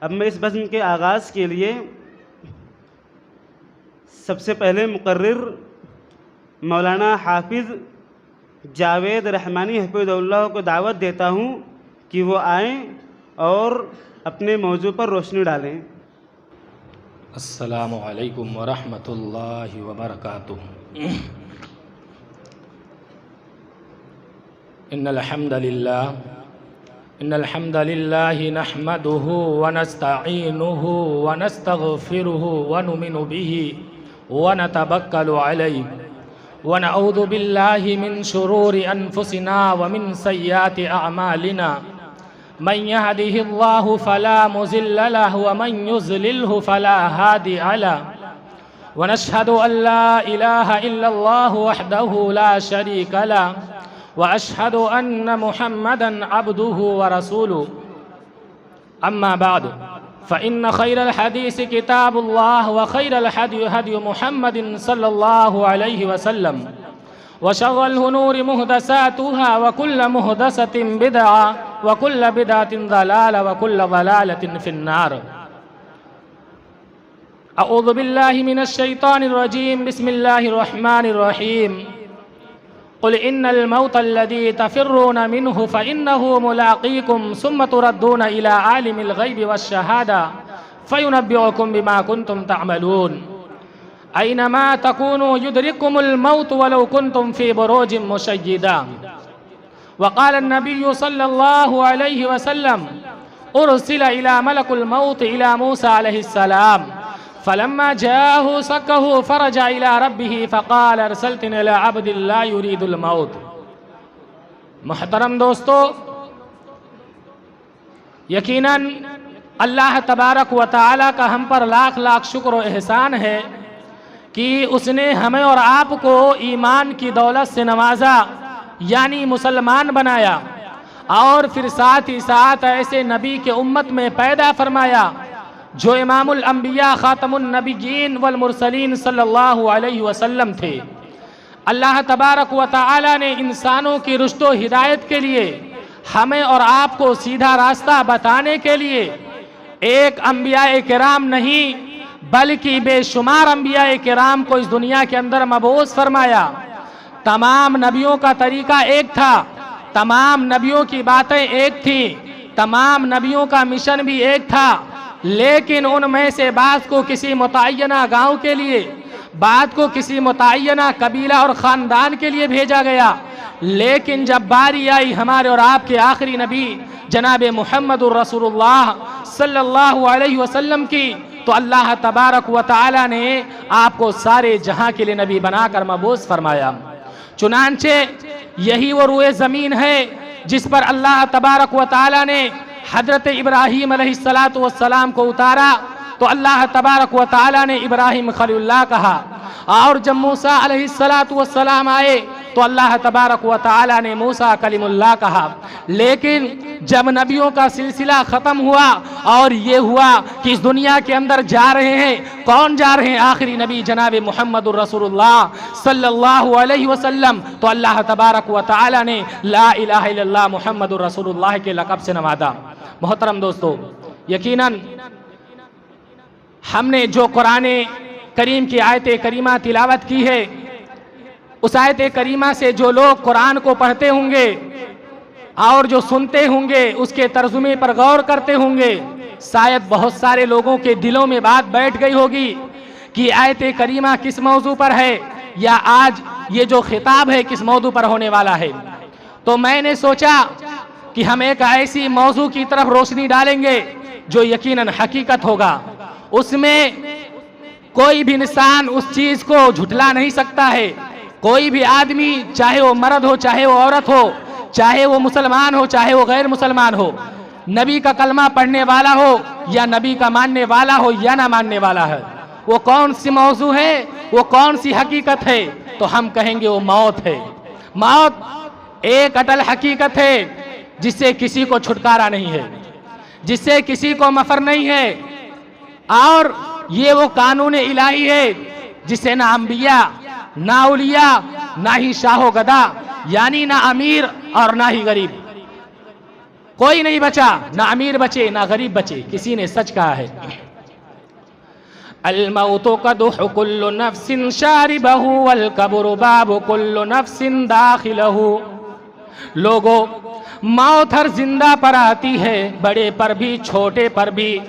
अब मैं इस बज़्म के आगाज़ के लिए सबसे पहले मुकर्रिर मौलाना हाफिज़ जावेद रहमानी हफ़िज़हुल्लाह को दावत देता हूँ कि वो आएँ और अपने मौजू पर रोशनी डालें। अस्सलामु अलैकुम वरहमतुल्लाहि वबरकातुहू। इन्नल हम्दलिल्लाहि नहमदुहु व नस्तईनुहु व नस्तगफिरुहु व नुमिनु बिही व नतवक्कलु अलैहि व नऊज़ु बिल्लाहि मिन शुरूरि अनफुसिना व मिन सय्याति अअमालिना मन यहदिहिल्लाहु फला मुज़िल्ल लहु व मन युज़लिल्हु फला हादिय लहु व नशहदु अल्ला इलाहा इल्लल्लाहु वहदहु ला शरीका लहु व अशहदु अन्न मुहम्मदन अब्दुहु व रसूलुहु। अम्मा बाद फ़इन्न खैरल हदीस किताबुल्लाह व खैरल हदी हदी मुहम्मदिन सल्लल्लाहु अलैहि वसल्लम व शर्रल उमूरि मुहदसातुहा व कुल्ल मुहदसतिन बिदअ व कुल्ल बिदअतिन ज़लाला व कुल्ल ज़लालतिन फिन्नार। अऊज़ु बिल्लाहि मिनश शैतानिर रजीम। बिस्मिल्लाहिर रहमानिर रहीम। क़ुल इन्नल मौतल्लज़ी तफ़िर्रूना मिन्हु फ़इन्नहु मुलाक़ीकुम सुम्मा तुरद्दूना इला आलिमिल ग़ैबि वश्शहादा फ़युनब्बिउकुम बिमा कुन्तुम तअमलून। ऐनमा तकूनू युदरिकुमुल मौत वलौ कुन्तुम फ़ी बुरूजिन मुशय्यदा। वक़ाल अन्नबिय्यु सल्लल्लाहु अलैहि वसल्लम उरसिला इला मलकुल मौत इला मूसा अलैहिस्सलाम फलम्मा जाअहु सक्कहु फरजा इला रब्बिही फ़क़ाल अरसलतनी इला अब्दिन ला युरीदुल मौत। मुहतरम दोस्तों, यकीनन अल्लाह तबारक व तआला का हम पर लाख लाख शुक्र व एहसान है कि उसने हमें और आपको ईमान की दौलत से नवाजा, यानी मुसलमान बनाया, और फिर साथ ही साथ ऐसे नबी के उम्मत में पैदा फरमाया जो इमामुल अंबिया खातमुन नबिय्यीन वल मुरसलीन सल्लल्लाहु अलैहि वसल्लम थे। अल्लाह तबारक व तआला ने इंसानों की रुश्तो हिदायत के लिए, हमें और आपको सीधा रास्ता बताने के लिए एक अंबिया किराम नहीं बल्कि बेशुमार अंबिया किराम को इस दुनिया के अंदर मबूस फरमाया। तमाम नबियों का तरीका एक था, तमाम नबियों की बातें एक थी, तमाम नबियों का मिशन भी एक था, लेकिन उनमें से बात को किसी मुतय्यना गांव के लिए, बात को किसी मुतय्यना कबीला और ख़ानदान के लिए भेजा गया। लेकिन जब बारी आई हमारे और आपके आखिरी नबी जनाब मुहम्मदुर रसूलुल्लाह सल्लल्लाहु अलैहि वसल्लम की, तो अल्लाह तबारक व तआला ने आपको सारे जहां के लिए नबी बनाकर मबूस फरमाया। चुनांचे यही वो रूए ज़मीन है जिस पर अल्लाह तबारक व तआला ने हज़रत इब्राहीम अलैहिस्सलातु वस्सलाम को उतारा, तो अल्लाह तबारक व तआला ने इब्राहीम खलीलुल्लाह कहा, और जब मूसा अलैहिस्सलातु वस्सलाम आए तो अल्लाह तबारक व तआला ने मूसा कलीमुल्लाह कहा। लेकिन जब नबियों का सिलसिला ख़त्म हुआ और ये हुआ कि इस दुनिया के अंदर जा रहे हैं, कौन जा रहे हैं? आखिरी नबी जनाब मुहम्मदुर रसूलुल्लाह सल्लल्लाहु अलैहि वसल्लम। तो अल्लाह तबारक व तआला ने ला इलाहा इल्लल्लाह मुहम्मदुर रसूलुल्लाह के लक़ब से नवाजा। मोहतरम दोस्तों, यकीनन हमने जो कुरान करीम की आयत करीमा तिलावत की है, उस आयत करीमा से जो लोग कुरान को पढ़ते होंगे और जो सुनते होंगे, उसके तर्जुमे पर गौर करते होंगे, शायद बहुत सारे लोगों के दिलों में बात बैठ गई होगी कि आयत करीमा किस मौजू पर है, या आज ये जो खिताब है किस मौजू पर होने वाला है। तो मैंने सोचा कि हम एक ऐसी मौजू की तरफ रोशनी डालेंगे जो यकीनन हकीकत होगा, उसमें कोई भी इंसान उस चीज को झुठला नहीं सकता है। कोई भी आदमी, चाहे वो मर्द हो, चाहे वो औरत हो, चाहे वो मुसलमान हो, चाहे वो गैर मुसलमान हो, नबी का कलमा पढ़ने वाला हो या नबी का मानने वाला हो या ना मानने वाला है, वो कौन सी मौजू है, वो कौन सी हकीकत है, तो हम कहेंगे वो मौत है। मौत एक अटल हकीकत है जिससे किसी को छुटकारा नहीं है, जिससे किसी को मफर नहीं है, और ये वो कानून इलाही है जिसे ना अंबिया, ना औलिया, ना ही शाहो गदा, यानी ना अमीर और ना ही गरीब, कोई नहीं बचा, ना अमीर बचे ना गरीब बचे। किसी ने सच कहा है, अल मौतो कदुह कुल्लु नफ्सिन शारिबहु वल कब्रु बाबु कुल्लु नफ्सिन दाखिलहु। लोगों, मौत हर जिंदा पर आती है, बड़े पर भी छोटे पर भी।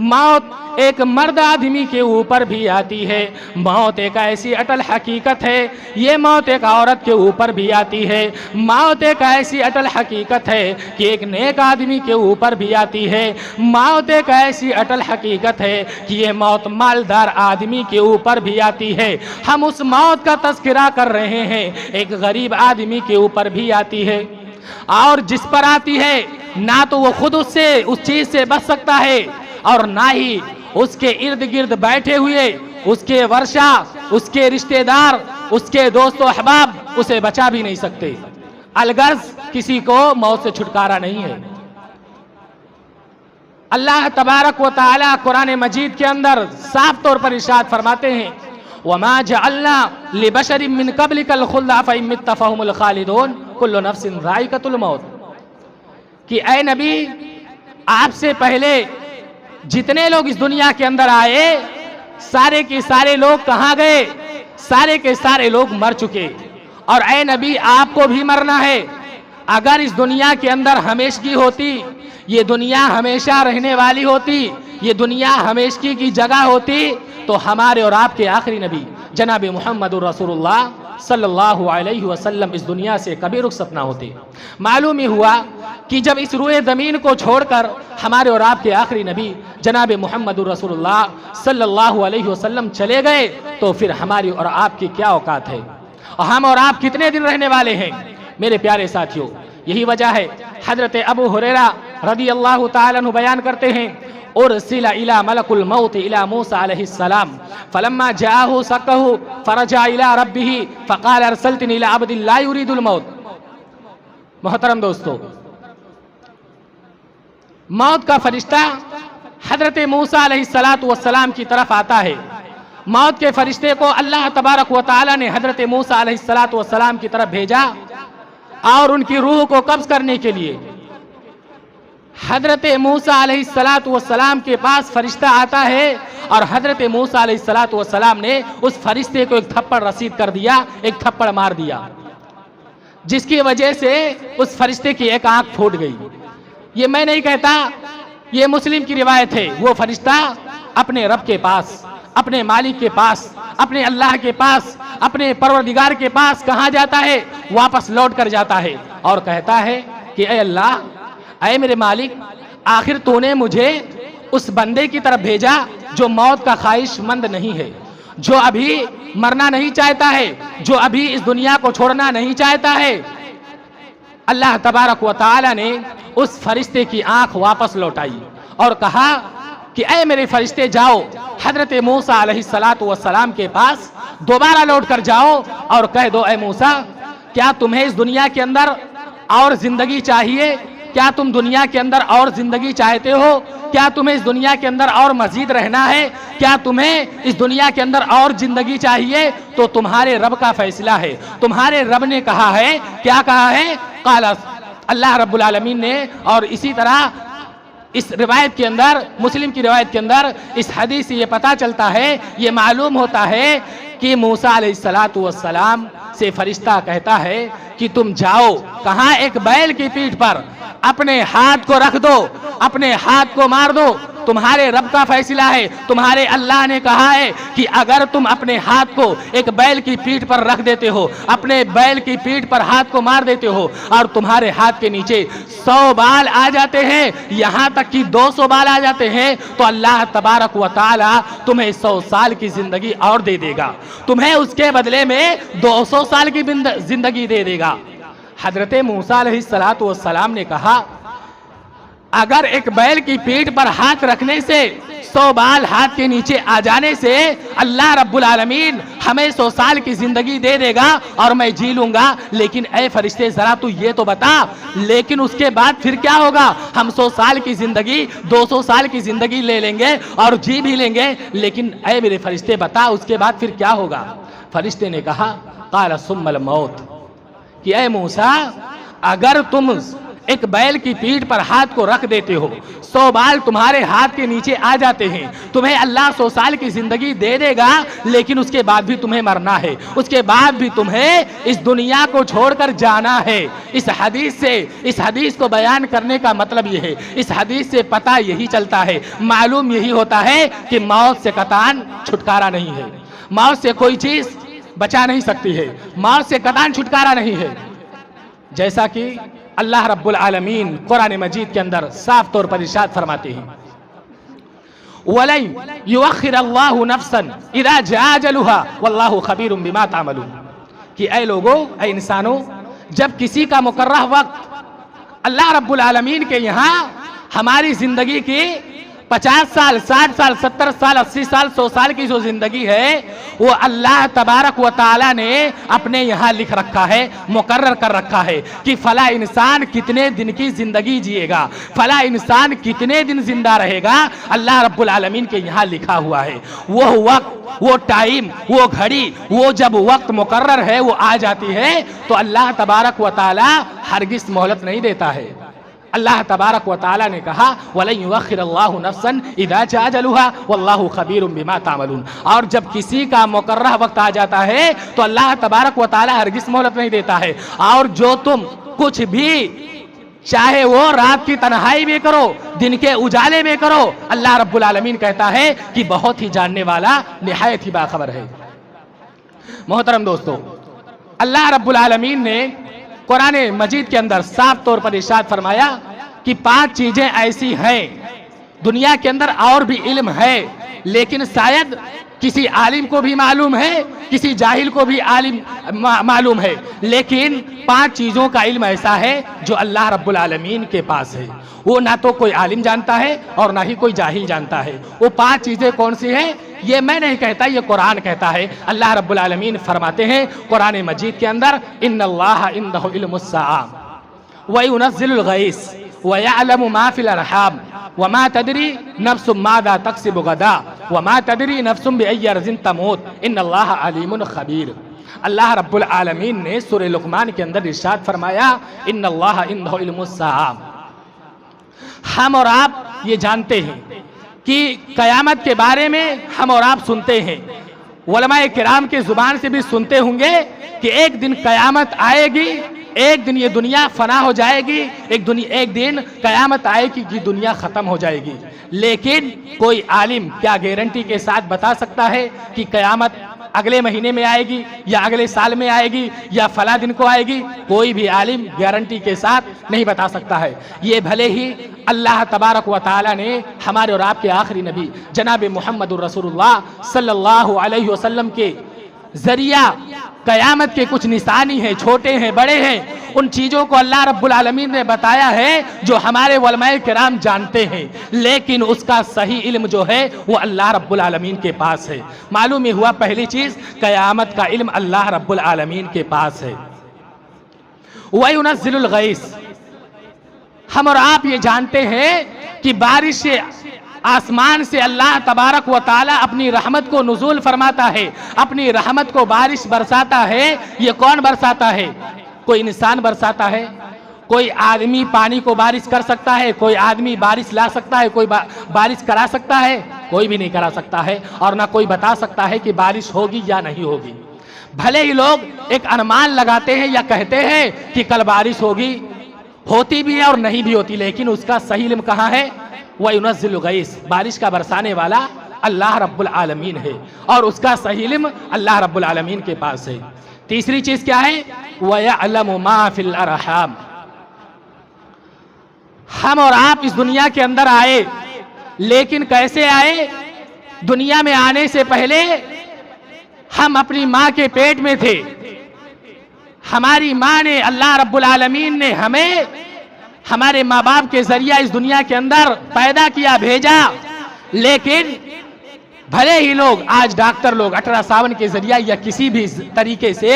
मौत एक मर्द आदमी के ऊपर भी आती है। मौत एक ऐसी अटल हकीकत है, ये मौत एक औरत के ऊपर भी आती है। मौत एक ऐसी अटल हकीकत है कि एक नेक आदमी के ऊपर भी आती है। मौत एक ऐसी अटल हकीकत है कि ये मौत मालदार आदमी के ऊपर भी आती है। हम उस मौत का तज़किरा कर रहे हैं, एक गरीब आदमी के ऊपर भी आती है। और जिस पर आती है, ना तो वो खुद उससे उस चीज से बच सकता है, और ना ही उसके इर्द गिर्द बैठे हुए उसके वर्षा, उसके रिश्तेदार, उसके दोस्तों अहबाब उसे बचा भी नहीं सकते। अलगर्ज किसी को मौत से छुटकारा नहीं है। अल्लाह तबारक व तआला कुरान मजीद के अंदर साफ तौर पर इरशाद फरमाते हैं, वमा जअलना लिबशरिन मिन क़ब्लिकल खुल्द अफ़इन मित्त फ़हुमुल खालिदून कुल्लु नफ्सिन ज़ाइक़तुल मौत। कि ऐ नबी, आपसे पहले जितने लोग इस दुनिया के अंदर आए, सारे के सारे लोग कहाँ गए? सारे के सारे लोग मर चुके। और ऐ नबी, आपको भी मरना है। अगर इस दुनिया के अंदर हमेशगी होती, ये दुनिया हमेशा रहने वाली होती, ये दुनिया हमेशगी की जगह होती, तो हमारे और आपके आखिरी नबी जनाब मुहम्मदुर रसूलुल्लाह सल्लल्लाहु अलैहि वसल्लम इस दुनिया से कभी रुखसत ना होते। मालूम ही हुआ कि जब इस रुए ज़मीन को छोड़कर हमारे और आपके आखिरी नबी जनाब मुहम्मदुर रसूलुल्लाह सल्लल्लाहु अलैहि वसल्लम चले गए, तो फिर हमारी और आपकी क्या औकात है, और हम और आप कितने दिन रहने वाले हैं। मेरे प्यारे साथियों, यही वजह है हजरत अबू हुरैरा रज़ी अल्लाह तआला अन्हु बयान करते हैं, उरसिला इला मलकुल मौत इला मूसा अलैहिस्सलाम फलम्मा जाअहु सकहु फरजा इला रब्बिही फक़ाल अरसलतनी इला अब्दिन ला युरीदुल मौत। मोहतरम दोस्तों, मौत का फरिश्ता हजरत मूसा अलैहिस्सलातु वस्सलाम की तरफ आता है। मौत के फरिश्ते को अल्लाह तबारक व तआला ने हजरत मूसा अलैहिस्सलातु वस्सलाम की तरफ भेजा और उनकी रूह को कब्ज करने के लिए। हजरत मूसा अलैहिस्सलातु वस्सलाम के पास फरिश्ता आता है और हजरत मूसा अलैहिस्सलातु वस्सलाम ने उस फरिश्ते को एक थप्पड़ रसीद कर दिया, एक थप्पड़ मार दिया, जिसकी वजह से उस फरिश्ते की एक आंख फूट गई। ये मैं नहीं कहता, ये मुस्लिम की रिवायत है। वो फरिश्ता अपने रब के पास, अपने मालिक के पास, अपने अल्लाह के पास, अपने परवरदिगार के पास कहाँ जाता है? वापस लौट कर जाता है और कहता है कि ऐ अल्लाह, ऐ मेरे मालिक, आखिर तूने मुझे उस बंदे की तरफ भेजा जो मौत का ख्वाहिशमंद नहीं है, जो अभी मरना नहीं चाहता है, जो अभी इस दुनिया को छोड़ना नहीं चाहता है। अल्लाह तबारक व तआला ने उस फरिश्ते की आंख वापस लौटाई और कहा कि ऐ मेरे फरिश्ते, जाओ हजरत मूसा अलैहिस्सलातु वस्सलाम के पास दोबारा लौट कर जाओ और कह दो, ऐ मूसा, क्या तुम्हें इस दुनिया के अंदर और जिंदगी चाहिए? क्या तुम दुनिया के अंदर और जिंदगी चाहते हो? क्या तुम्हें इस दुनिया के अंदर और मजीद रहना है? क्या तुम्हें इस दुनिया के अंदर और जिंदगी चाहिए? तो तुम्हारे रब का फैसला है। तुम्हारे रब ने कहा है, क्या कहा है? काला अल्लाह रब्बुल आलमीन ने। और इसी तरह इस रिवायत के अंदर, मुस्लिम की रिवायत के अंदर, इस हदीस से ये पता चलता है, ये मालूम होता है कि मूसा अलैहिस्सलातु वस्सलाम से फरिश्ता कहता है कि तुम जाओ, कहाँ? एक बैल की पीठ पर अपने हाथ को रख दो, अपने हाथ को मार दो। तुम्हारे रब का फैसला है। तुम्हारे अल्लाह ने कहा है कि अगर तुम अपने हाथ को एक बैल की पीठ पर रख देते हो, अपने बैल की पीठ पर हाथ को मार देते हो और तुम्हारे हाथ के नीचे 100 बाल आ जाते हैं, यहाँ तक कि 200 बाल आ जाते हैं, तो अल्लाह तबारक व तआला तुम्हें 100 साल की जिंदगी और दे देगा। तुम्हें उसके बदले में 200 साल की जिंदगी दे देगा। हजरत मूसा अलैहिस्सलातु वस्सलाम ने कहा, अगर एक बैल की पीठ पर हाथ रखने से 100 बाल हाथ के नीचे आ जाने से अल्लाह रब्बुल आलमीन हमें 100 साल की जिंदगी दे देगा और मैं जी लूंगा, लेकिन ऐ फरिश्ते जरा तू ये तो बता, लेकिन उसके बाद फिर क्या होगा? हम 100 साल की जिंदगी, 200 साल की जिंदगी ले लेंगे और जी भी लेंगे, लेकिन ऐ मेरे फरिश्ते बता, उसके बाद फिर क्या होगा? फरिश्ते ने कहा, काला सुम्मल मौत, कि ऐ मूसा, अगर तुम एक बैल की पीठ पर हाथ को रख देते हो, 100 बाल तुम्हारे हाथ के नीचे आ जाते हैं, तुम्हें अल्लाह 100 साल की जिंदगी दे देगा, लेकिन उसके बाद भी तुम्हें मरना है, उसके बाद भी तुम्हें इस दुनिया को छोड़कर जाना है। इस हदीस को बयान करने का मतलब यह है, इस हदीस से पता यही चलता है, मालूम यही होता है कि मौत से कतान छुटकारा नहीं है, मौत से कोई चीज बचा नहीं सकती है, मौत से कतान छुटकारा नहीं है। जैसा कि अल्लाह रब्बुल आलमीन कुरान मजीद के अंदर साफ तौर पर इरशाद फरमाते हैं, वलन युअख्खिरुल्लाहु नफ्सन इज़ा जाअ अजलुहा वल्लाहु खबीरुम बिमा तामलून, कि ऐ लोगों, ऐ इंसानों, जब किसी का मुकर्रह वक्त अल्लाह रब्बुल आलमीन के यहाँ हमारी जिंदगी की 50 साल, 60 साल, 70 साल, 80 साल, 100 साल की जो जिंदगी है वो अल्लाह तबारक व तआला ने अपने यहाँ लिख रखा है, मुकर्रर कर रखा है कि फला इंसान कितने दिन की जिंदगी जिएगा, फला इंसान कितने दिन जिंदा रहेगा, अल्लाह रब्बुल आलमीन के यहाँ लिखा हुआ है। वो वक्त, वो टाइम, वो घड़ी, वो जब वक्त मुकर्रर है वो आ जाती है तो अल्लाह तबारक व तआला हरगिज़ मोहलत नहीं देता है। अल्लाह तबारक व तआला ने कहा, वलन युअख्खिरुल्लाहु नफ्सन इज़ा जाअ अजलुहा वल्लाहु खबीरुम बिमा तामलून, और जब किसी का मुकर्रह वक्त आ जाता है तो अल्लाह तबारक व तआला हरगिज़ मोहलत नहीं देता है। और जो तुम कुछ भी, चाहे वो रात की तन्हाई में करो, दिन के उजाले में करो, अल्लाह रब्बुल आलमीन कहता है कि बहुत ही जानने वाला, निहायत ही बाखबर है। मोहतरम दोस्तों, अल्लाह रब्बुल आलमीन ने कुरान मजीद के अंदर साफ तौर पर इरशाद फरमाया कि 5 चीजें ऐसी हैं, दुनिया के अंदर और भी इल्म है, लेकिन शायद किसी आलिम को भी मालूम है, किसी जाहिल को भी मालूम है, लेकिन 5 चीजों का इल्म ऐसा है जो अल्लाह रब्बुल आलमीन के पास है, वो ना तो कोई आलिम जानता है और ना ही कोई जाहिल जानता है। वो 5 चीजें कौन सी है, ये मैं नहीं कहता, ये कुरान कहता है। अल्लाह रब्बुल आलमीन फरमाते हैं कुरान मजीद के अंदर, इन्नल्लाह इंदहु इल्मुस्साआ व युनज़्ज़िलुल गैस व यअलमु मा फिल अरहाम व मा तदरी नफ्सुम माज़ा तक्सिबु गदा व मा तदरी नफ्सुम बिअय्यि अर्ज़िन तमूत इन्नल्लाह अलीमुन खबीर। अल्लाह रब्बुल आलमीन ने सूरह लुक़मान के अंदर इरशाद फरमाया, इन्नल्लाह इंदहु इल्मुस्साआ। हम और आप ये जानते हैं कि कयामत के बारे में हम और आप सुनते हैं, उलमाए किराम के जुबान से भी सुनते होंगे कि एक दिन कयामत आएगी, एक दिन ये दुनिया फना हो जाएगी, एक दिन कयामत आएगी कि दुनिया खत्म हो जाएगी। लेकिन कोई आलिम क्या गारंटी के साथ बता सकता है कि कयामत अगले महीने में आएगी या अगले साल में आएगी या फला दिन को आएगी? कोई भी आलिम गारंटी के साथ नहीं बता सकता है। ये भले ही अल्लाह तबारक व तआला ने हमारे और आपके आखिरी नबी जनाब मुहम्मदुर रसूलुल्लाह सल्लल्लाहु अलैहि वसल्लम के जरिया कयामत के कुछ निशानी हैं, छोटे हैं, बड़े हैं, उन चीज़ों को अल्लाह रब्बुल आलमीन ने बताया है जो हमारे उलमाए किराम जानते हैं, लेकिन उसका सही इल्म जो है वो अल्लाह रब्बुल आलमीन के पास है। मालूम ही हुआ पहली चीज़, कयामत का इल्म अल्लाह रब्बुल आलमीन के पास है। व युनज़्ज़िलुल गैस, हम और आप ये जानते हैं कि बारिश से, आसमान से अल्लाह तबारक व ताला अपनी रहमत को नुज़ूल फरमाता है, अपनी रहमत को बारिश बरसाता है। ये कौन बरसाता है? कोई इंसान बरसाता है? कोई आदमी पानी को बारिश कर सकता है? कोई आदमी बारिश ला सकता है? कोई बारिश करा सकता है? कोई भी नहीं करा सकता है, और ना कोई बता सकता है कि बारिश होगी या नहीं होगी। भले ही लोग एक अनुमान लगाते हैं या कहते हैं कि कल बारिश होगी, होती भी है और नहीं भी होती, लेकिन उसका सही इल्म कहाँ है? व युनज़्ज़िलुल गैस, बारिश का बरसाने वाला अल्लाह रब्बुल आलमीन है, और उसका सही इल्म अल्लाह रब्बुल आलमीन के पास है। तीसरी चीज क्या है? व यअलमु मा फिल अरहाम, हम और आप इस दुनिया के अंदर आए, लेकिन कैसे आए? दुनिया में आने से पहले हम अपनी माँ के पेट में थे। हमारी माँ ने, अल्लाह रब्बुल आलमीन ने हमें हमारे माँ बाप के जरिया इस दुनिया के अंदर पैदा किया, भेजा। लेकिन भले ही लोग आज डॉक्टर लोग अल्ट्रासाउंड के जरिया या किसी भी तरीके से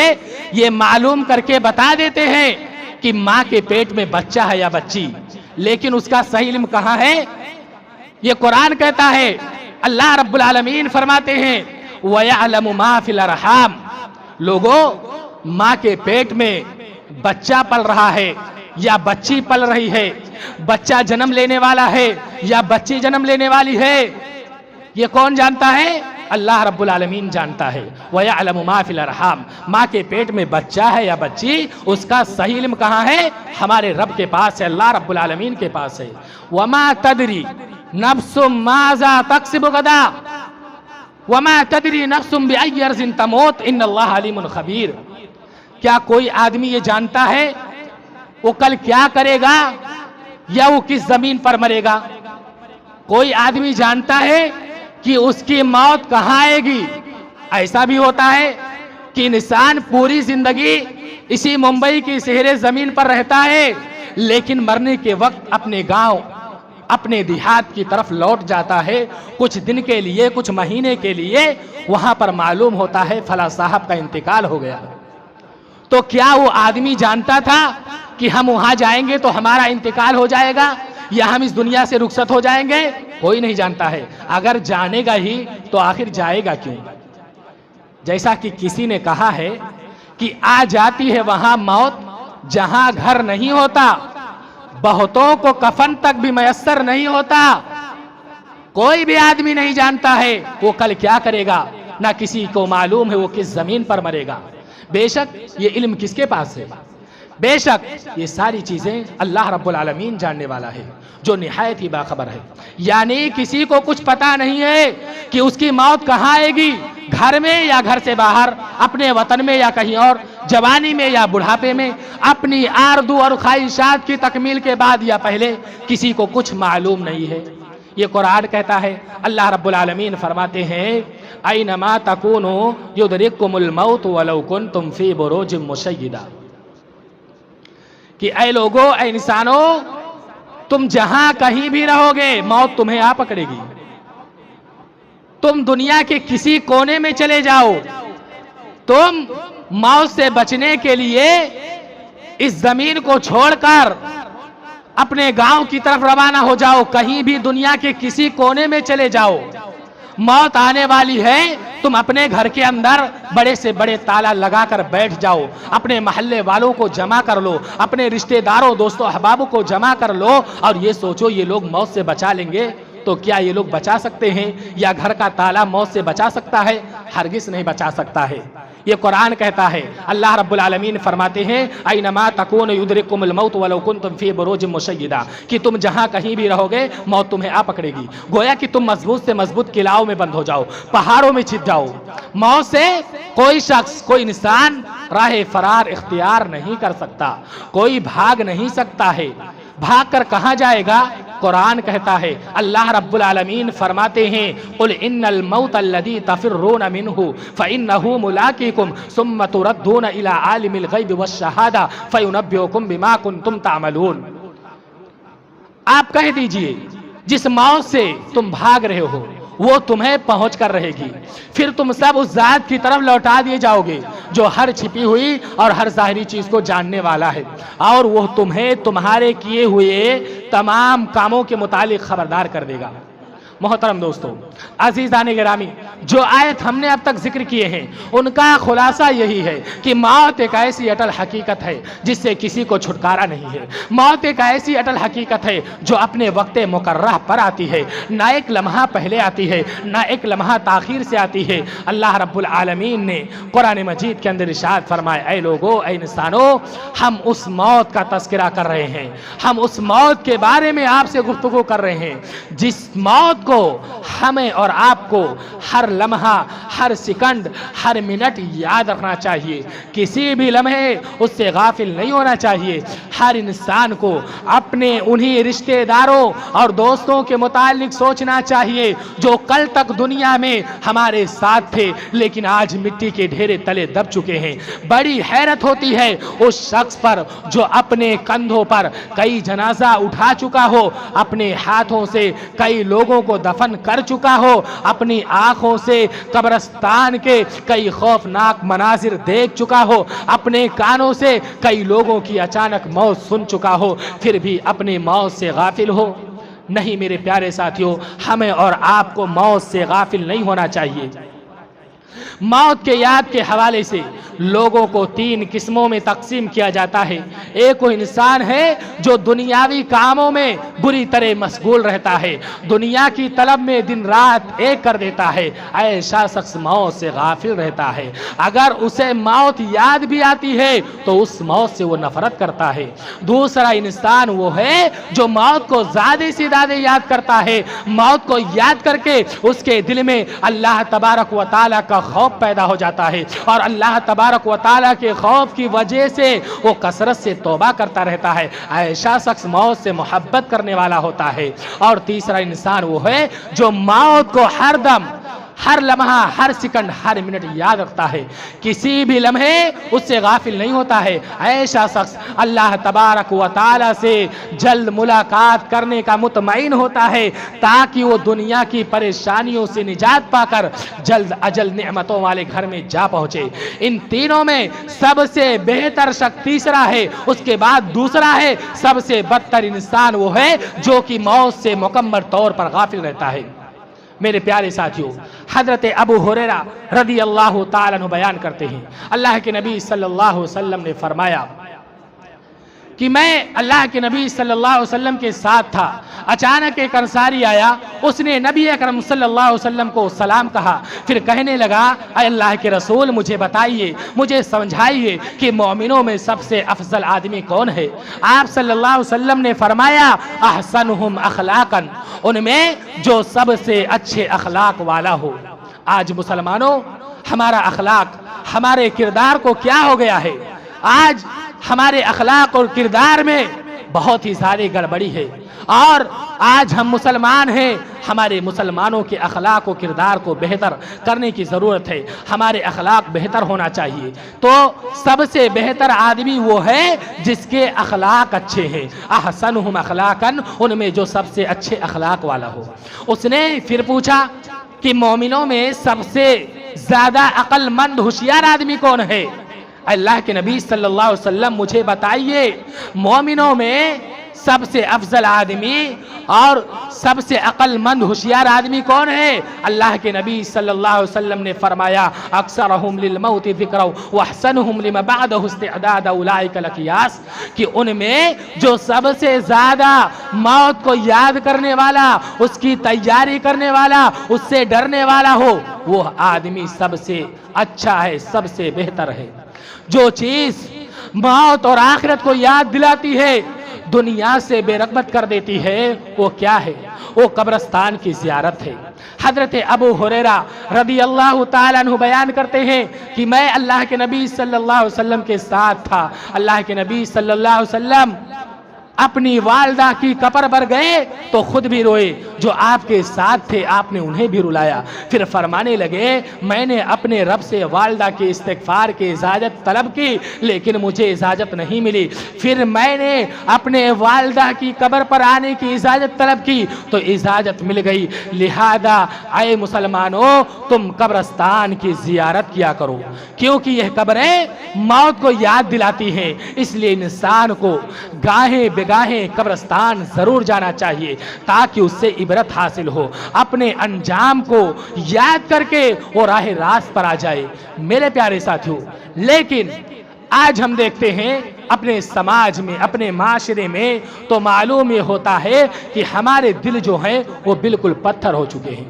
ये मालूम करके बता देते हैं कि माँ के पेट में बच्चा है या बच्ची, लेकिन उसका सही इल्म कहाँ है? ये कुरान कहता है, अल्लाह रब्बुल आलमीन फरमाते हैं व यअलमु मा फिल अरहाम, लोगों, माँ के पेट में बच्चा पल रहा है, या बच्ची पल रही है, बच्चा जन्म लेने वाला है या बच्ची जन्म लेने वाली है, ये कौन जानता है? अल्लाह रब्बुल आलमीन जानता है। व यअलमु मा फिल अरहाम, माँ के पेट में बच्चा है या बच्ची, उसका सही इल्म कहाँ है? हमारे रब के पास है, अल्लाह रब्बुल आलमीन के पास है। वमा तदरी नफ्सुम माज़ा तक्सिबु गदा वमा तदरी नफ्सुम बिअय्यि अर्ज़िन तमूत इन्नल्लाह अलीमुन खबीर। क्या कोई आदमी ये जानता है वो कल क्या करेगा या वो किस जमीन पर मरेगा? कोई आदमी जानता है कि उसकी मौत कहाँ आएगी? ऐसा भी होता है कि इंसान पूरी जिंदगी इसी मुंबई की शहरे जमीन पर रहता है, लेकिन मरने के वक्त अपने गांव, अपने देहात की तरफ लौट जाता है कुछ दिन के लिए, कुछ महीने के लिए। वहां पर मालूम होता है फला साहब का इंतकाल हो गया। तो क्या वो आदमी जानता था कि हम वहां जाएंगे तो हमारा इंतकाल हो जाएगा या हम इस दुनिया से रुखसत हो जाएंगे? कोई नहीं जानता है। अगर जानेगा ही तो आखिर जाएगा क्यों? जैसा कि किसी ने कहा है कि आ जाती है वहां मौत जहां घर नहीं होता, बहुतों को कफन तक भी मयस्सर नहीं होता। कोई भी आदमी नहीं जानता है वो कल क्या करेगा, ना किसी को मालूम है वो किस जमीन पर मरेगा। बेशक ये इल्म किसके पास है? बेशक ये सारी चीजें अल्लाह रब्बुल आलमीन जानने वाला है, जो निहायत ही बाखबर है। यानी किसी को कुछ पता नहीं है कि उसकी मौत कहाँ आएगी, घर में या घर से बाहर, अपने वतन में या कहीं और, जवानी में या बुढ़ापे में, अपनी आरज़ू और ख्वाहिशात की तकमील के बाद या पहले, किसी को कुछ मालूम नहीं है। ये कुरान कहता है, अल्लाह रब्बुल आलमीन फरमाते हैं, ऐनमा तकूनु युदरिकुमुल मौत वलौ कुन्तुम फी बुरूजिम मुशय्यदा, कि ऐ लोगो, ऐ इंसानों, तुम जहां कहीं भी रहोगे मौत तुम्हें आ पकड़ेगी। तुम दुनिया के किसी कोने में चले जाओ, तुम मौत से बचने के लिए इस जमीन को छोड़कर अपने गांव की तरफ रवाना हो जाओ। कहीं भी दुनिया के किसी कोने में चले जाओ, मौत आने वाली है। तुम अपने घर के अंदर बड़े से बड़े ताला लगाकर बैठ जाओ, अपने मोहल्ले वालों को जमा कर लो, अपने रिश्तेदारों, दोस्तों, अहबाबों को जमा कर लो और ये सोचो ये लोग मौत से बचा लेंगे। तो क्या ये लोग बचा सकते हैं या घर का ताला मौत से बचा सकता है? हरगिज़ नहीं बचा सकता है। ये कुरान कहता है, अल्लाह रब्बुल आलमीन फरमाते हैं, ऐनमा तकूनु युदरिकुमुल मौत वलौ कुन्तुम फी बुरूजिम मुशय्यदा, कि तुम जहां कहीं भी रहोगे मौत तुम्हें आ पकड़ेगी। गोया कि तुम मजबूत से मजबूत किलाओं में बंद हो जाओ, पहाड़ों में छिप जाओ। मौत से कोई शख्स, कोई इंसान राह फरार इख्तियार नहीं कर सकता, कोई भाग नहीं सकता है। भाग कर कहां जाएगा? कुरान कहता है, अल्लाह रब्बुल आलमीन फरमाते हैं, कुल इन्नल मौत अल्लज़ी तफिर्रून मिन्हु फ़इन्नहु मुलाक़ीकुम सुम्मा तुरद्दून इला आलिमिल ग़ैबि वश्शहादा फ़युनब्बिउकुम बिमा कुन्तुम तामलून। आप कह दीजिए, जिस मौत से तुम भाग रहे हो वो तुम्हें पहुंच कर रहेगी, फिर तुम सब उस जात की तरफ लौटा दिए जाओगे जो हर छिपी हुई और हर ज़ाहिरी चीज को जानने वाला है, और वो तुम्हें तुम्हारे किए हुए तमाम कामों के मुतालिक खबरदार कर देगा। मोहतरम दोस्तों, अजीज़ान गिरामी, जो आयत हमने अब तक जिक्र किए हैं उनका खुलासा यही है कि मौत एक ऐसी अटल हकीकत है जिससे किसी को छुटकारा नहीं है। मौत एक ऐसी अटल हकीकत है जो अपने वक्त मुकर्रह पर आती है, ना एक लम्हा पहले आती है, ना एक लम्हा ताखीर से आती है। अल्लाह रब्बुल आलमीन ने कुरान मजीद के अंदर इरशाद फरमाया, ऐ लोगो, ऐ इंसानों, हम उस मौत का तज़किरा कर रहे हैं, हम उस मौत के बारे में आपसे गुफ्तगू कर रहे हैं जिस मौत को हमें और आपको हर लम्हा, हर सेकंड, हर मिनट याद रखना चाहिए। किसी भी लम्हे उससे गाफिल नहीं होना चाहिए। हर इंसान को अपने उन्हीं रिश्तेदारों और दोस्तों के मुतालिक सोचना चाहिए जो कल तक दुनिया में हमारे साथ थे लेकिन आज मिट्टी के ढेरे तले दब चुके हैं। बड़ी हैरत होती है उस शख्स पर जो अपने कंधों पर कई जनाजा उठा चुका हो, अपने हाथों से कई लोगों को दफन कर चुका हो, अपनी आंखों से कब्रिस्तान के कई खौफनाक मनाजिर देख चुका हो, अपने कानों से कई लोगों की अचानक मौत सुन चुका हो, फिर भी अपनी मौत से गाफिल हो। नहीं मेरे प्यारे साथियों, हमें और आपको मौत से गाफिल नहीं होना चाहिए। मौत के याद के हवाले से लोगों को 3 किस्मों में तकसीम किया जाता है। एक वो इंसान है जो दुनियावी कामों में बुरी तरह मशगूल रहता है, दुनिया की तलब में दिन रात एक कर देता है, ऐसा शख्स मौत से गाफिल रहता है। अगर उसे मौत याद भी आती है तो उस मौत से वो नफरत करता है। दूसरा इंसान वो है जो मौत को ज़्यादा से ज़्यादा याद करता है, मौत को याद करके उसके दिल में अल्लाह तबारक व तआला का खौफ पैदा हो जाता है और अल्लाह तबारक व तआला के खौफ की वजह से वो कसरत से तौबा करता रहता है। ऐसा शख्स मौत से मोहब्बत करने वाला होता है। और तीसरा इंसान वो है जो मौत को हर दम, हर लम्हा, हर सेकंड, हर मिनट याद रखता है, किसी भी लम्हे उससे गाफिल नहीं होता है। ऐसा शख्स अल्लाह तबारक व तआला से जल्द मुलाकात करने का मुतमईन होता है ताकि वो दुनिया की परेशानियों से निजात पाकर जल्द अजल नेमतों वाले घर में जा पहुंचे। इन तीनों में सबसे बेहतर शख्स तीसरा है, उसके बाद दूसरा है। सबसे बदतर इंसान वो है जो कि मौत से मुकम्मल तौर पर गाफिल रहता है। मेरे प्यारे साथियों, हजरत अबू हुरैरा रदी अल्लाह ताला अन्हु बयान करते हैं, अल्लाह के नबी सल्लल्लाहु अलैहि वसल्लम ने फरमाया कि मैं अल्लाह के नबी सल्लल्लाहु अलैहि वसल्लम के साथ था। अचानक एक अंसारी आया, उसने नबी अकरम सल्लल्लाहु अलैहि वसल्लम को सलाम कहा, फिर कहने लगा, अल्लाह के रसूल मुझे बताइए, मुझे समझाइए कि मोमिनों में सबसे अफजल आदमी कौन है। आप सल्लल्लाहु अलैहि वसल्लम ने फरमाया, अहसनुहुम अखलाकन, उनमें जो सबसे अच्छे अखलाक वाला हो। आज मुसलमानों, हमारा अखलाक, हमारे किरदार को क्या हो गया है? आज हमारे अखलाक और किरदार में बहुत ही सारी गड़बड़ी है और आज हम मुसलमान हैं, हमारे मुसलमानों के अखलाक और किरदार को बेहतर करने की ज़रूरत है। हमारे अखलाक बेहतर होना चाहिए। तो सबसे बेहतर आदमी वो है जिसके अखलाक अच्छे हैं। अहसनुहुम अखलाकन, उनमें जो सबसे अच्छे अखलाक वाला हो। उसने फिर पूछा कि मोमिनों में सबसे ज़्यादा अक्लमंद होशियार आदमी कौन है? अल्लाह के नबी सल्लल्लाहु अलैहि वसल्लम मुझे बताइए, मोमिनों में सबसे अफजल आदमी और सबसे अक्लमंद होशियार आदमी कौन है? अल्लाह के नबी सल्लल्लाहु अलैहि वसल्लम ने फरमाया, अक्सरहुम लिल मौत ज़िक्रा व अहसनुहुम लिमा बअदहु इस्तिअदाद उलाइका लकियास, कि उनमें जो सबसे ज़्यादा मौत को याद करने वाला, उसकी तैयारी करने वाला, उससे डरने वाला हो, वो आदमी सबसे अच्छा है, सबसे बेहतर है। जो चीज़ मौत और आखिरत को याद दिलाती है, दुनिया से बेरगबत कर देती है, वो क्या है? वो कब्रस्तान की ज़ियारत है। हजरत अबू हुरैरा रदी अल्लाह ताला अन्हु बयान करते हैं कि मैं अल्लाह के नबी सल्लल्लाहु अलैहि वसल्लम के साथ था। अल्लाह के नबी सल्लल्लाहु अलैहि वसल्लम अपनी वालदा की कब्र पर गए तो खुद भी रोए, जो आपके साथ थे आपने उन्हें भी रुलाया। फिर फरमाने लगे, मैंने अपने रब से वालदा के इस्तिगफार की इजाज़त तलब की लेकिन मुझे इजाज़त नहीं मिली। फिर मैंने अपने वालदा की कब्र पर आने की इजाज़त तलब की तो इजाज़त मिल गई। लिहाजा आए मुसलमानों, तुम कब्रस्तान की ज़ियारत किया करो, क्योंकि यह कब्रें मौत को याद दिलाती हैं। इसलिए इंसान को गाहे बेगाहे कब्रस्तान ज़रूर जाना चाहिए ताकि उससे इबरत हासिल हो, अपने अंजाम को याद करके वो राह रास्त पर आ जाए। मेरे प्यारे साथियों, लेकिन आज हम देखते हैं अपने समाज में, अपने माशरे में, तो मालूम ये होता है कि हमारे दिल जो हैं वो बिल्कुल पत्थर हो चुके हैं।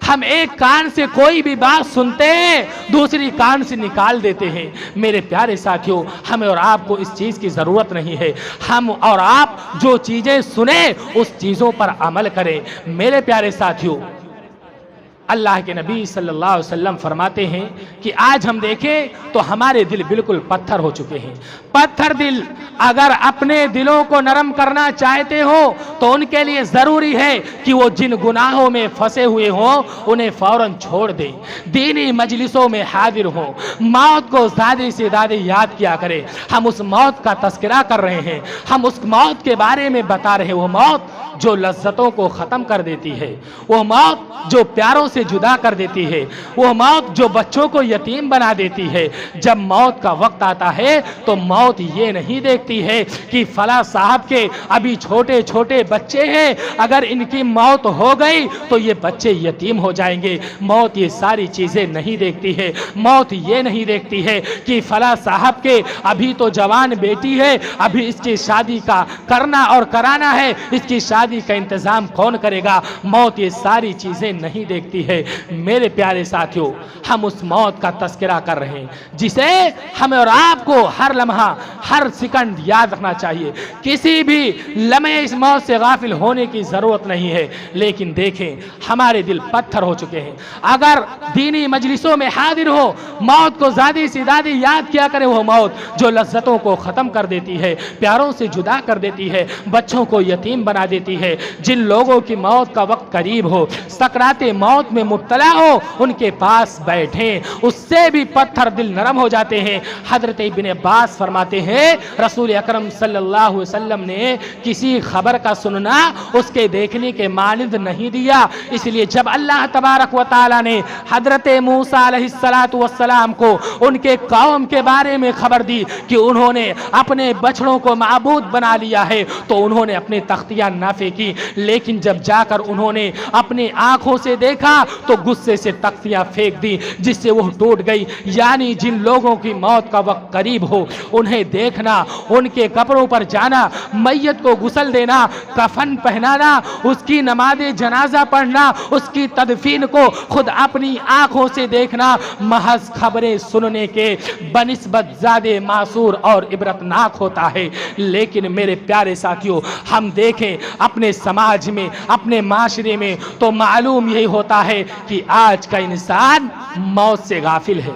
हम एक कान से कोई भी बात सुनते हैं, दूसरी कान से निकाल देते हैं। मेरे प्यारे साथियों, हमें और आपको इस चीज़ की ज़रूरत नहीं है। हम और आप जो चीज़ें सुने उस चीज़ों पर अमल करें। मेरे प्यारे साथियों, अल्लाह के नबी सल्लल्लाहु अलैहि वसल्लम फरमाते हैं कि आज हम देखें तो हमारे दिल बिल्कुल पत्थर हो चुके हैं। पत्थर दिल अगर अपने दिलों को नरम करना चाहते हो तो उनके लिए ज़रूरी है कि वो जिन गुनाहों में फंसे हुए हों उन्हें फ़ौरन छोड़ दें, दीनी मजलिसों में हाजिर हों, मौत को ज़्यादा से ज़्यादा याद किया करें। हम उस मौत का तस्करा कर रहे हैं, हम उस मौत के बारे में बता रहे हैं, वो मौत जो लज्जतों को ख़त्म कर देती है, वो मौत जो प्यारों से जुदा कर देती है, वो मौत जो बच्चों को यतीम बना देती है। जब मौत का वक्त आता है तो मौत ये नहीं देखती है कि फला साहब के अभी छोटे छोटे बच्चे हैं, अगर इनकी मौत हो गई तो ये बच्चे यतीम हो जाएंगे। मौत ये सारी चीज़ें नहीं देखती है। मौत ये नहीं देखती है कि फला साहब के अभी तो जवान बेटी है, अभी इसकी शादी का करना और कराना है, इसकी शादी का इंतज़ाम कौन करेगा। मौत ये सारी चीज़ें नहीं देखती है। मेरे प्यारे साथियों, हम उस मौत का तस्करा कर रहे हैं जिसे हमें और आपको हर लम्हा हर सेकंड याद रखना चाहिए। किसी भी लम्हे इस मौत से गाफिल होने की ज़रूरत नहीं है। लेकिन देखें, हमारे दिल पत्थर हो चुके हैं। अगर दीनी मजलिसों में हाजिर हो, मौत को ज़्यादा से ज़्यादा याद किया करें। वो मौत जो लज्जतों को ख़त्म कर देती है, प्यारों से जुदा कर देती है, बच्चों को यतीम बना देती है। जिन लोगों की मौत का वक्त करीब हो, सकराते मौत में मुब्तला हो, उनके पास बैठें, उससे भी पत्थर दिल नरम हो जाते हैं। हज़रत इब्न अब्बास फरमाते हैं, रसूल अकरम सल्लल्लाहु अलैहि वसल्लम ने किसी खबर का सुनना उसके देखने के मानिंद नहीं दिया। इसलिए जब अल्लाह तबारक व तआला ने हज़रत मूसा अलैहिस्सलातु वस्सलाम को उनके कौम के बारे में खबर दी कि उन्होंने अपने बछड़ों को माबूद बना लिया है, तो उन्होंने अपनी तख्तियां ना फेंकी, लेकिन जब जाकर उन्होंने अपनी आंखों से देखा तो गुस्से से तख्तियां फेंक दी, जिससे वो टूट गई। यानी जिन लोगों की मौत का वक्त करीब हो, उन्हें देखना, उनके कपड़ों पर जाना, मैयत को गुस्ल देना, कफन पहनाना, उसकी नमाज़े जनाजा पढ़ना, उसकी तदफीन को खुद अपनी आंखों से देखना, महज खबरें सुनने के बनिस्बत ज़्यादा मासूर और इबरतनाक होता है। लेकिन मेरे प्यारे साथियों, हम देखें अपने समाज में, अपने माशरे में, तो मालूम यही होता है कि आज का इंसान मौत से गाफिल है,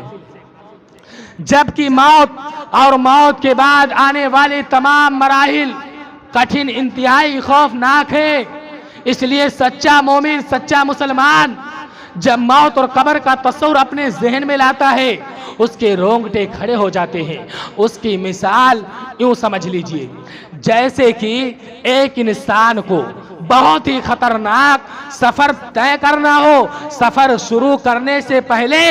जबकि मौत और मौत के बाद आने वाले तमाम मराहिल कठिन, इंतहाई खौफनाक है। इसलिए सच्चा मोमिन, सच्चा मुसलमान जब मौत और कब्र का तस्वुर अपने जहन में लाता है, उसके रोंगटे खड़े हो जाते हैं। उसकी मिसाल यूं समझ लीजिए, जैसे कि एक इंसान को बहुत ही खतरनाक सफर तय करना हो, सफर शुरू करने से पहले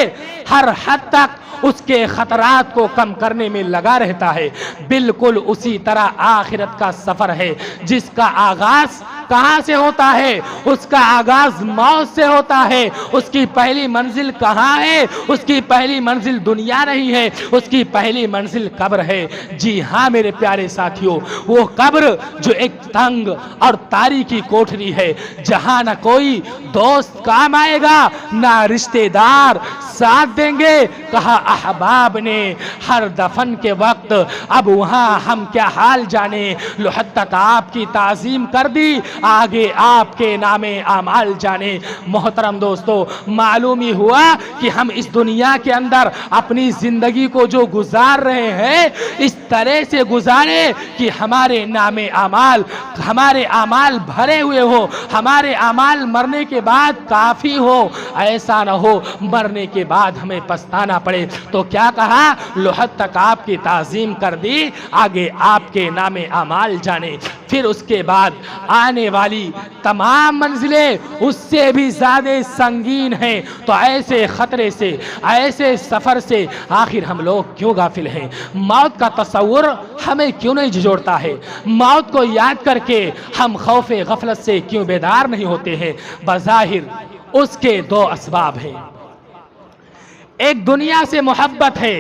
हर हद तक उसके खतरात को कम करने में लगा रहता है। बिल्कुल उसी तरह आखिरत का सफर है, जिसका आगाज कहाँ से होता है? उसका आगाज मौत से होता है। उसकी पहली मंजिल कहाँ है? उसकी पहली मंजिल दुनिया नहीं है, उसकी पहली मंजिल कब्र है। जी हाँ मेरे प्यारे साथियों, वो कब्र जो एक तंग और तारीकी कोठरी है, जहाँ न कोई दोस्त काम आएगा, ना रिश्तेदार साथ देंगे। कहा अहबाब ने हर दफन के वक्त, अब वहाँ हम क्या हाल जाने, लुहद तक आपकी ताज़ीम कर दी, आगे आपके नामे आमाल जाने। मोहतरम दोस्तों, मालूम ही हुआ कि हम इस दुनिया के अंदर अपनी जिंदगी को जो गुजार रहे हैं, इस तरह से गुजारे कि हमारे नामे आमाल, हमारे आमाल भरे हुए हो, हमारे आमाल मरने के बाद काफ़ी हो। ऐसा न हो मरने के बाद हमें पछताना पड़े। तो क्या कहा? लुहद तक आपकी ताज़ीम कर दी, आगे आपके नामे आमाल जाने। फिर उसके बाद आने वाली तमाम मंजिलें उससे भी ज़्यादा संगीन हैं। तो ऐसे ख़तरे से, ऐसे सफ़र से आखिर हम लोग क्यों गाफिल हैं? मौत का तस्वुर हमें क्यों नहीं झिझोड़ता है? मौत को याद करके हम खौफ़े गफलत से क्यों बेदार नहीं होते हैं? बज़ाहिर उसके दो असबाब हैं, एक दुनिया से मोहब्बत है,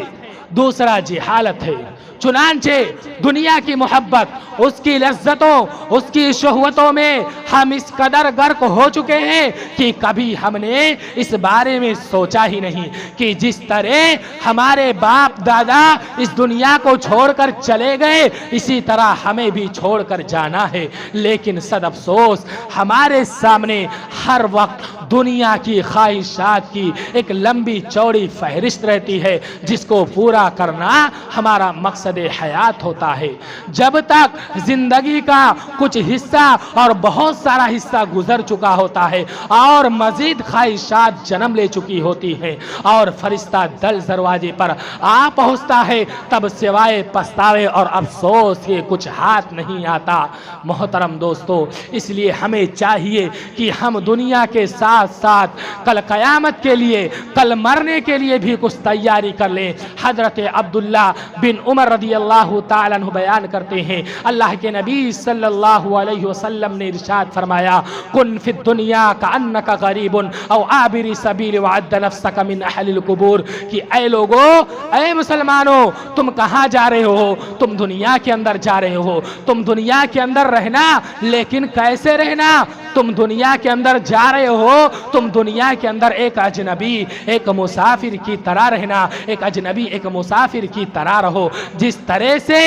दूसरा जिहालत है। चुनांचे दुनिया की मोहब्बत, उसकी लज्जतों, उसकी शहवतों में हम इस कदर गर्क हो चुके हैं कि कभी हमने इस बारे में सोचा ही नहीं कि जिस तरह हमारे बाप दादा इस दुनिया को छोड़कर चले गए, इसी तरह हमें भी छोड़कर जाना है। लेकिन सद अफसोस हमारे सामने हर वक्त दुनिया की ख्वाहिशात की एक लंबी चौड़ी फहरिस्त रहती है, जिसको पूरा करना हमारा मकसद मकसद हयात होता है। जब तक जिंदगी का कुछ हिस्सा और बहुत सारा हिस्सा गुजर चुका होता है और मजीद ख्वाहिशात जन्म ले चुकी होती हैं और फरिश्ता दल दरवाजे पर आ पहुंचता है, तब सिवाय पछतावे और अफसोस के कुछ हाथ नहीं आता। मोहतरम दोस्तों, इसलिए हमें चाहिए कि हम दुनिया के साथ साथ कल क़यामत के लिए, कल मरने के लिए भी कुछ तैयारी कर लें। हजरत अब्दुल्ला बिन उमर रदी अल्लाह ताला अन्हु बयान करते हैं, अल्लाह के नबी सल्लल्लाहु अलैहि वसल्लम ने इरशाद फरमाया, कुन फिद दुनिया का अन्नका गरीबुन औ आबिरी सबील वअद्द नफ्सका मिन अहलिल कुबूर, कि ऐ लोगो, ऐ मुसलमानों, तुम कहाँ जा रहे हो? तुम दुनिया के अंदर जा रहे हो। तुम दुनिया के अंदर रहना, लेकिन कैसे रहना? तुम दुनिया के अंदर जा रहे हो, तुम दुनिया के अंदर एक अजनबी, एक मुसाफिर की तरह रहना। एक अजनबी, एक मुसाफिर की तरह रहो। जिस तरह से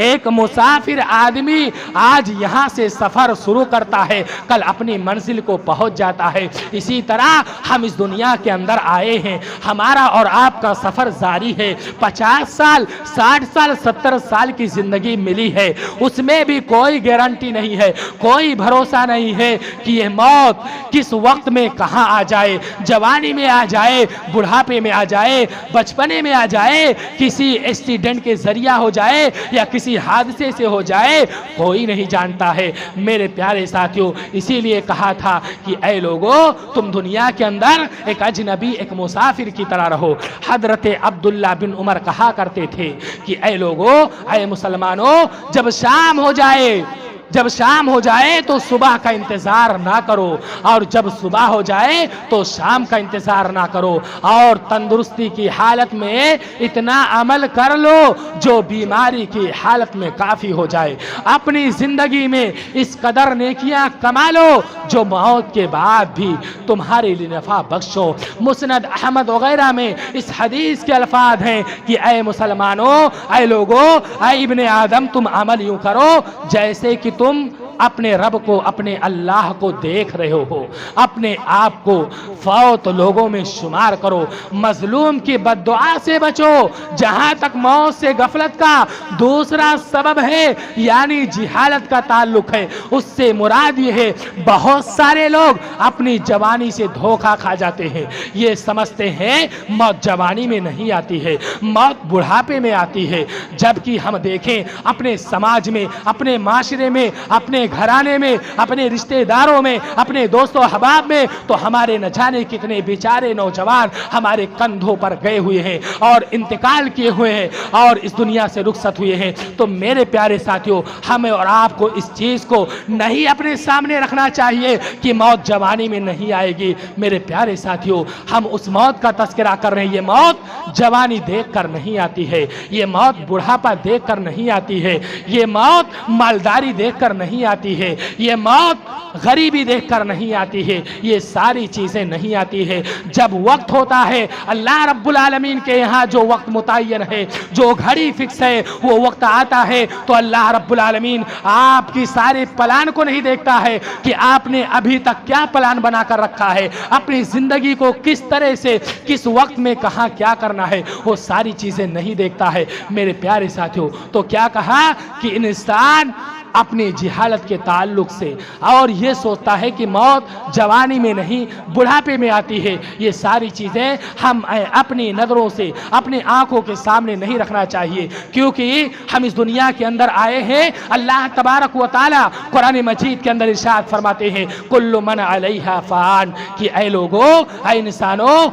एक मुसाफिर आदमी आज यहाँ से सफर शुरू करता है, कल अपनी मंजिल को पहुँच जाता है, इसी तरह हम इस दुनिया के अंदर आए हैं। हमारा और आपका सफर जारी है। 50 साल, 60 साल, 70 साल की जिंदगी मिली है, उसमें भी कोई गारंटी नहीं है, कोई भरोसा नहीं है कि यह मौत किस वक्त में कहाँ आ जाए। जवानी में आ जाए, बुढ़ापे में आ जाए, बचपने में आ जाए, किसी एक्सीडेंट के जरिया हो जाए या किसी हादसे से हो जाए, कोई नहीं जानता है। मेरे प्यारे साथियों, इसीलिए कहा था कि ऐ लोगों, तुम दुनिया के अंदर एक अजनबी, एक मुसाफिर की तरह रहो। हजरत अब्दुल्ला बिन उमर कहा करते थे कि ऐ लोगों, ऐ मुसलमानों, जब शाम हो जाए, जब शाम हो जाए तो सुबह का इंतजार ना करो, और जब सुबह हो जाए तो शाम का इंतजार ना करो, और तंदुरुस्ती की हालत में इतना अमल कर लो जो बीमारी की हालत में काफी हो जाए। अपनी जिंदगी में इस कदर नेकियां कमा लो जो मौत के बाद भी तुम्हारे लिए नफा बख्शो। मुस्नद अहमद वगैरह में इस हदीस के अल्फाज हैं कि ऐ मुसलमानों, ऐ लोगों, ऐ इब्ने आदम, तुम अमल यूं करो जैसे कि तुम अपने रब को, अपने अल्लाह को देख रहे हो। अपने आप को फौत लोगों में शुमार करो। मजलूम की बद्दुआ से बचो। जहां तक मौत से गफलत का दूसरा सबब है, यानी जिहालत का ताल्लुक है, उससे मुराद ये है, बहुत सारे लोग अपनी जवानी से धोखा खा जाते हैं। ये समझते हैं मौत जवानी में नहीं आती है, मौत बुढ़ापे में आती है। जबकि हम देखें अपने समाज में, अपने माशरे में, अपने घराने में, अपने रिश्तेदारों में, अपने दोस्तों अहबाब में, तो हमारे न जाने कितने बेचारे नौजवान हमारे कंधों पर गए हुए हैं और इंतकाल किए हुए हैं और इस दुनिया से रुखसत हुए हैं। तो मेरे प्यारे साथियों, हमें और आपको इस चीज़ को नहीं अपने सामने रखना चाहिए कि मौत जवानी में नहीं आएगी। मेरे प्यारे साथियों, हम उस मौत का तस्करा कर रहे हैं। ये मौत जवानी देख कर नहीं आती है, ये मौत बुढ़ापा देख कर नहीं आती है, ये मौत मालदारी देख कर नहीं आती है, ये मौत गरीबी देखकर नहीं आती है, ये सारी चीज़ें नहीं आती है। जब वक्त होता है, अल्लाह रब्बुल आलमीन के यहाँ जो वक्त मुतय्यन है, जो घड़ी फिक्स है, वो वक्त आता है तो अल्लाह रब्बुल आलमीन आपकी सारे प्लान को नहीं देखता है कि आपने अभी तक क्या प्लान बना कर रखा है, अपनी ज़िंदगी को किस तरह से, किस वक्त में कहाँ क्या करना है, वो सारी चीज़ें नहीं देखता है। मेरे प्यारे साथियों, तो क्या कहा कि इंसान अपनी जिहालत के ताल्लुक से और ये सोचता है कि मौत जवानी में नहीं बुढ़ापे में आती है। ये सारी चीज़ें हम अपनी नज़रों से, अपनी आंखों के सामने नहीं रखना चाहिए, क्योंकि हम इस दुनिया के अंदर आए हैं। अल्लाह तबारक व तआला कुरान मजीद के अंदर इरशाद फरमाते हैं, कुल्लु मन अलैहा फ़ान, कि ऐ लोगों, ऐ इंसानों,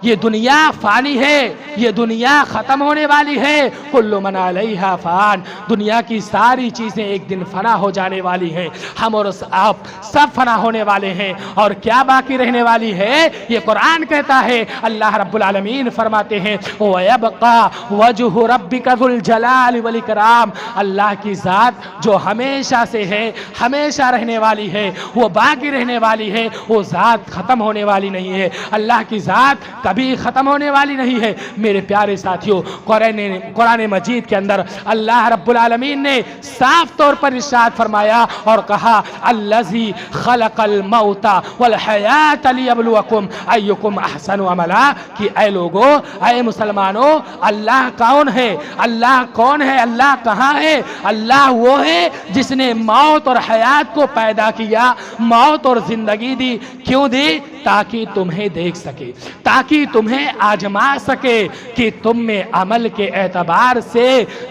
ये दुनिया फानी है, ये दुनिया ख़त्म होने वाली है। कुल्लु मन अलैहा फ़ान, दुनिया की सारी चीज़ें एक दिन फना हो जाने वाली हैं। हम और आप सब फना होने वाले हैं, और क्या बाकी रहने वाली है, ये कुरान कहता है। अल्लाह रब्बुल आलमीन फरमाते हैं, वयबक़ा वजहु रब्बिका ज़ुल जलाल वल इकराम, अल्लाह की ज़ात जो हमेशा से है, हमेशा रहने वाली है, वो बाकी रहने वाली है, वो ज़ात ख़त्म होने वाली नहीं है। अल्लाह की ज़ात कभी ख़त्म होने वाली नहीं है। मेरे प्यारे साथियों, कुरान मजीद के अंदर अल्लाह रब्बुल आलमीन ने साफ तौर पर इरशाद फरमाया और कहा, अल्लज़ी खलक़ल मौता वल हयात लियब्लुवकुम अय्युकुम अहसनु अमला, कि ऐ लोगों, ऐ मुसलमानों, अल्लाह कौन है? अल्लाह कौन है? अल्लाह कहाँ है? अल्लाह वो है जिसने मौत और हयात को पैदा किया, मौत और जिंदगी दी। क्यों दी? ताकि तुम्हें देख सके, ताकि तुम्हें आजमा सके कि तुम में अमल के एतबार से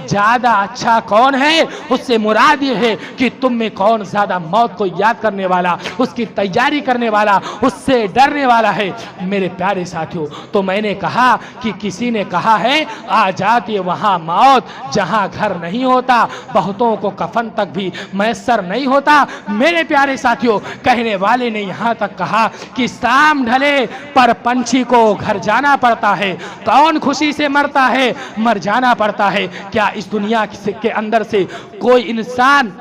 ज्यादा अच्छा कौन है। उससे मुराद ये है कि तुम में कौन ज्यादा मौत को याद करने वाला, उसकी तैयारी करने वाला, उससे डरने वाला है। मेरे प्यारे साथियों, तो मैंने कहा कि किसी ने कहा है आ जाती है वहां मौत जहां घर नहीं होता, बहुतों को कफन तक भी मैसर नहीं होता। मेरे प्यारे साथियों, कहने वाले ने यहां तक कहा कि शाम ढले पर पंछी को घर जाना पड़ता है। कौन खुशी से मरता है? मर जाना पड़ता है। क्या इस दुनिया के अंदर से कोई इंसान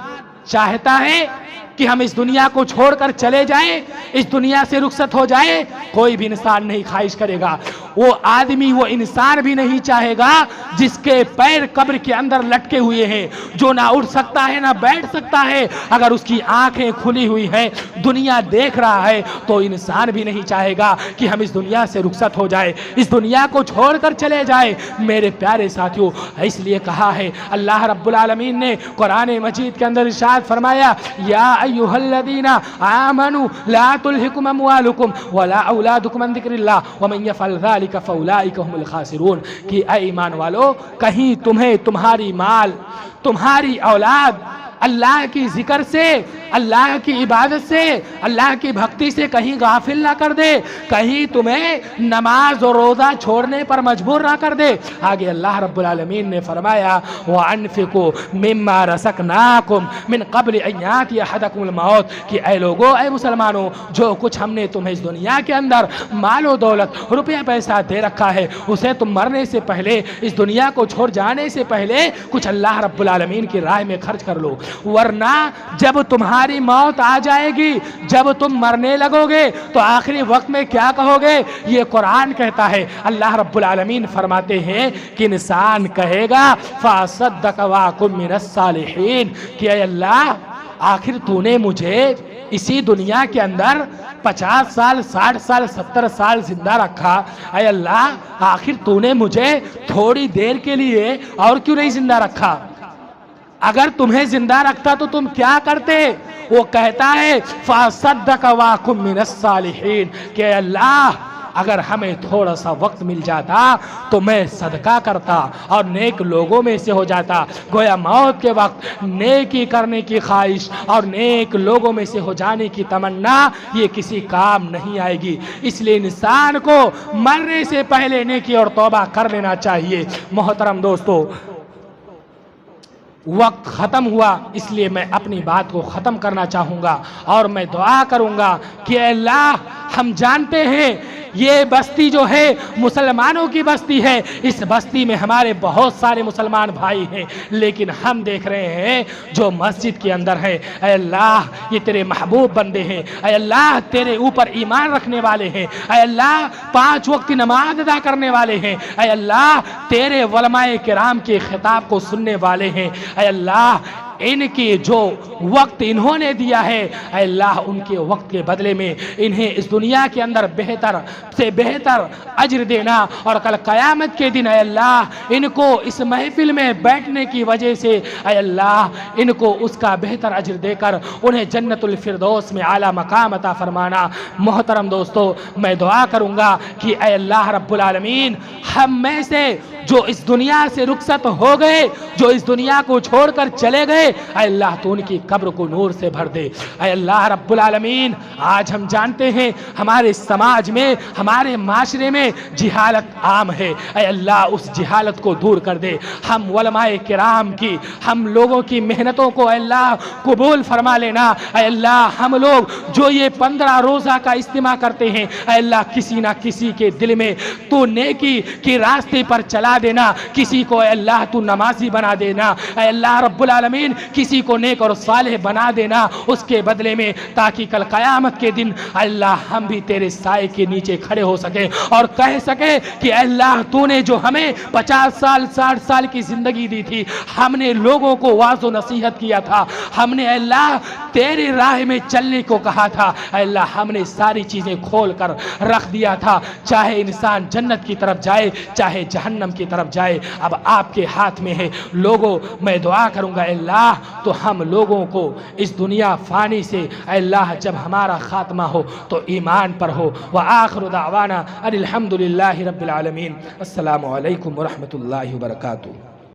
चाहता है कि हम इस दुनिया को छोड़कर चले जाएं, इस दुनिया से रुखसत हो जाए? कोई भी इंसान नहीं ख्वाहिश करेगा। वो आदमी, वो इंसान भी नहीं चाहेगा जिसके पैर कब्र के अंदर लटके हुए हैं, जो ना उठ सकता है ना बैठ सकता है। अगर उसकी आंखें खुली हुई हैं, दुनिया देख रहा है, तो इंसान भी नहीं चाहेगा कि हम इस दुनिया से रुखसत हो जाए, इस दुनिया को छोड़कर चले जाए। मेरे प्यारे साथियों, इसलिए कहा है अल्लाह रब्बुल आलमीन ने कुरान मजीद के अंदर इरशाद फरमाया, या अय्युहल्लज़ीना आमनू ला तुल्हिकुम अमवालुकुम वला औलादुकुम अन ज़िक्रिल्लाह वमन यफ़अल ज़ालिका फ़उलाइका हुमुल ख़ासिरून, कि ऐ ईमान वालो, कहीं तुम्हें तुम्हारी माल, तुम्हारी औलाद अल्लाह की जिक्र से, अल्लाह की इबादत से, अल्लाह की भक्ति से कहीं गाफिल ना कर दे, कहीं तुम्हें नमाज और रोज़ा छोड़ने पर मजबूर ना कर दे। आगे अल्लाह रब्बुल आलमीन ने फरमाया, व अनफिकू मिम्मा रज़क़नाकुम मिन क़ब्ल अन यातिय अहदकुमुल मौत, कि ऐ लोगों, ऐ मुसलमानों, जो कुछ हमने तुम्हें इस दुनिया के अंदर मालो दौलत, रुपया पैसा दे रखा है, उसे तुम मरने से पहले, इस दुनिया को छोड़ जाने से पहले कुछ अल्लाह रब्बुल आलमीन की राह में खर्च कर लो, वरना जब तुम्हारी मौत आ जाएगी, जब तुम मरने लगोगे, तो आखिरी वक्त में क्या कहोगे? ये कुरान कहता है। अल्लाह रब्बुल आलमीन फरमाते हैं कि इंसान कहेगा फ़असद्दक़ व कुन मिनस सालिहीन, कि अल्लाह, आखिर तूने मुझे इसी दुनिया के अंदर 50 साल, 60 साल, 70 साल जिंदा रखा, ऐ अल्लाह, आखिर तूने मुझे थोड़ी देर के लिए और क्यों नहीं जिंदा रखा? अगर तुम्हें जिंदा रखता तो तुम क्या करते? वो कहता है फ़असद्दक़ व कुन मिनस सालिहीन, कि अल्लाह, अगर हमें थोड़ा सा वक्त मिल जाता तो मैं सदका करता और नेक लोगों में से हो जाता। गोया मौत के वक्त नेकी करने की ख्वाहिश और नेक लोगों में से हो जाने की तमन्ना ये किसी काम नहीं आएगी। इसलिए इंसान को मरने से पहले नेकी और तौबा कर लेना चाहिए। मोहतरम दोस्तों, वक्त ख़त्म हुआ, इसलिए मैं अपनी बात को ख़त्म करना चाहूँगा और मैं दुआ करूँगा कि अल्लाह, हम जानते हैं ये बस्ती जो है मुसलमानों की बस्ती है, इस बस्ती में हमारे बहुत सारे मुसलमान भाई हैं, लेकिन हम देख रहे हैं जो मस्जिद के अंदर है, ऐ अल्लाह, ये तेरे महबूब बंदे हैं, ऐ अल्लाह, तेरे ऊपर ईमान रखने वाले हैं, ऐ अल्लाह, 5 वक्त की नमाज अदा करने वाले हैं, ऐ अल्लाह, तेरे उलमाए किराम के खिताब को सुनने वाले हैं, ऐ अल्लाह, इनकी जो वक्त इन्होंने दिया है, अल्लाह, उनके वक्त के बदले में इन्हें इस दुनिया के अंदर बेहतर से बेहतर अज्र देना और कल क़यामत के दिन अल्लाह, इनको इस महफिल में बैठने की वजह से अल्लाह, इनको उसका बेहतर अज्र देकर उन्हें जन्नतुल फिरदौस में आला मकाम अता फरमाना। मोहतरम दोस्तों, मैं दुआ करूँगा कि अल्लाह रब्बुल आलमीन हम में से जो इस दुनिया से रुखसत हो गए, जो इस दुनिया को छोड़कर चले गए, अल्लाह, तो उनकी कब्र को नूर से भर दे। अल्लाह रब्बुल आलमीन, आज हम जानते हैं हमारे समाज में, हमारे माशरे में जिहालत आम है, अल्लाह, उस जिहालत को दूर कर दे। हम उलमाए किराम की, हम लोगों की मेहनतों को अल्लाह कबूल फरमा लेना। अल्लाह, हम लोग जो ये 15 रोज़ा का इज्तिमा करते हैं, अल्लाह, किसी ना किसी के दिल में तू नेकी के रास्ते पर चला देना, किसी को अल्लाह तू नमाजी बना देना। अल्लाह रब्बुल आलमीन, किसी को नेक और सालेह बना देना उसके बदले में, ताकि कल क़यामत के दिन अल्लाह हम भी तेरे साए के नीचे खड़े हो सके और कह सके कि अल्लाह तूने जो हमें 50 साल 60 साल की ज़िंदगी दी थी, हमने लोगों को वाज़ो नसीहत किया था, हमने अल्लाह तेरी राह में चलने को कहा था, अल्लाह हमने सारी चीज़ें खोल कर रख दिया था, चाहे इंसान जन्नत की तरफ जाए चाहे जहन्नम की तरफ जाए, अब आपके हाथ में है। लोगों, मैं दुआ करूँगा अल्लाह तो हम लोगों को इस दुनिया फ़ानी से अल्लाह जब हमारा ख़ात्मा हो तो ईमान पर हो। व आखिर दावाना अनिल हम्दुलिल्लाहि रब्बिल आलमीन। अस्सलामु अलैकुम व रहमतुल्लाहि व बरकातुहू।